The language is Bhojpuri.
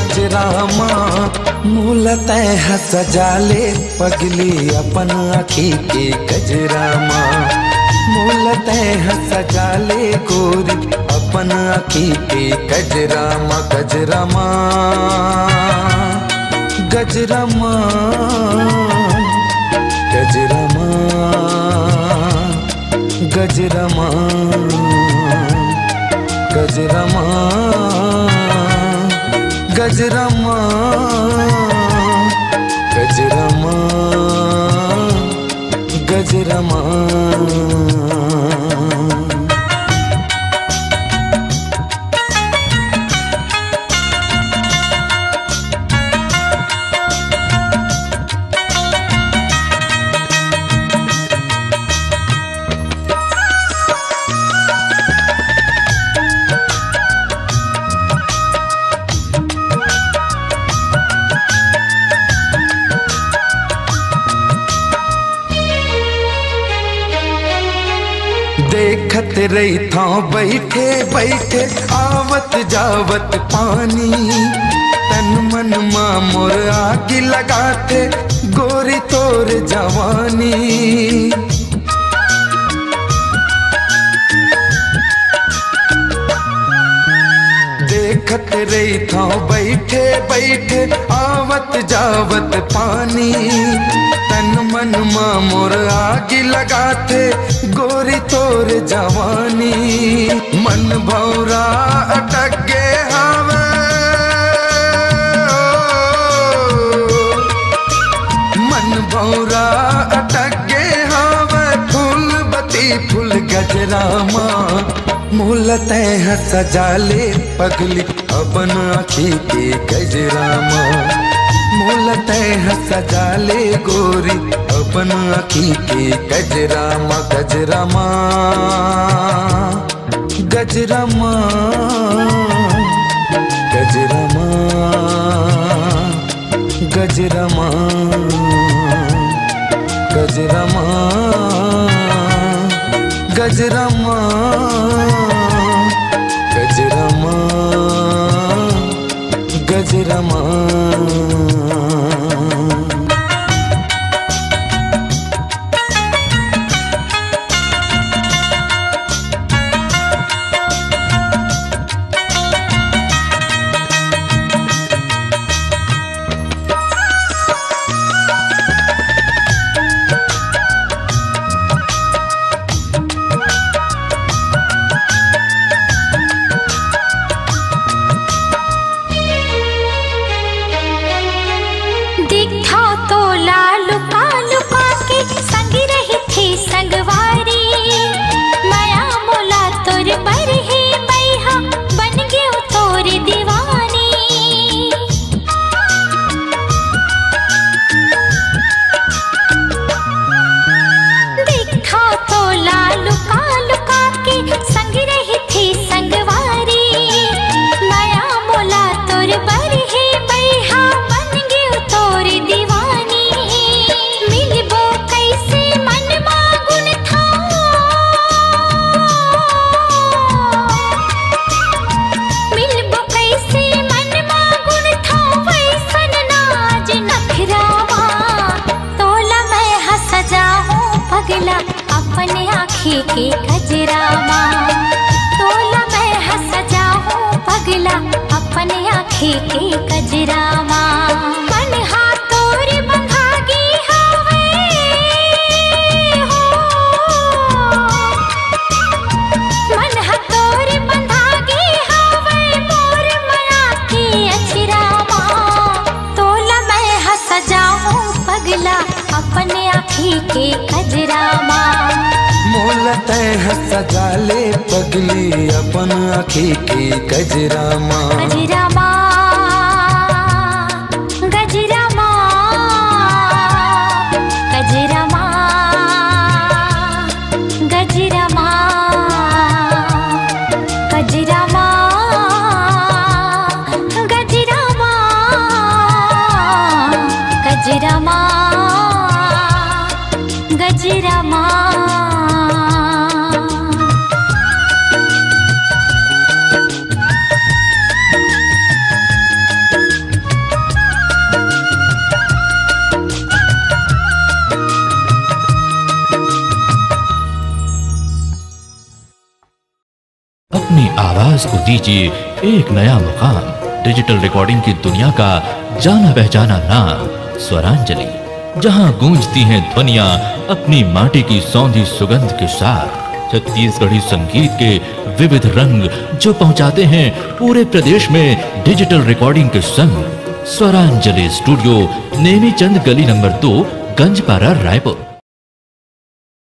गजरामा मूलतः सजाले पगली अपन आँखी के गजरामा मूलतः सजाले गोरी अपन आँखी के गजरामा गजरामा गजरामा गजरामा गजरामा गजरामा गजरामा गजरामा गजरामा देखत रही था बैठे बैठे आवत जावत पानी तन मन माँ मोर आग लगाते गोरी तोर जवानी देखत रही था बैठे बैठे आवत जावत पानी तन मन माँ मोर आग लगाते गोरी तोर जवानी मन भौरा अटक गे हवे मन भौरा अटक गे हवे फूल बती फूल गजरामा मूलतः सजाले पगली अपन आँखी के गजरामा मूलतः सजाले गोरी अपन आँखी के गजरामा गजरामा गजरामा गजरामा गजरामा गजरामा गजरामा गजरामा गजरामा के गजरामा तोला मैं हंस जाऊं पगला अपने आँखी के गजरामा मन हाथोर बंधागी हवे हो मन हाथोर बंधागी हवे मोर मया के अचरामा तोला मैं हंस जाऊं पगला अपने आँखी के गजरामा मूलतः सजाले पगली अपन आँखी की गजरामा गजरामा गजरामा गजरामा गजरामा गजरामा गजरामा गजरामा गजरामा अपनी आवाज को दीजिए एक नया मुकाम। डिजिटल रिकॉर्डिंग की दुनिया का जाना पहचाना नाम स्वरांजलि, जहां गूंजती हैं ध्वनियां अपनी माटी की सौंधी सुगंध के साथ। छत्तीसगढ़ी संगीत के विविध रंग जो पहुंचाते हैं पूरे प्रदेश में डिजिटल रिकॉर्डिंग के संग। स्वरांजलि स्टूडियो, नेमीचंद गली नंबर 2, गंजपारा, रायपुर।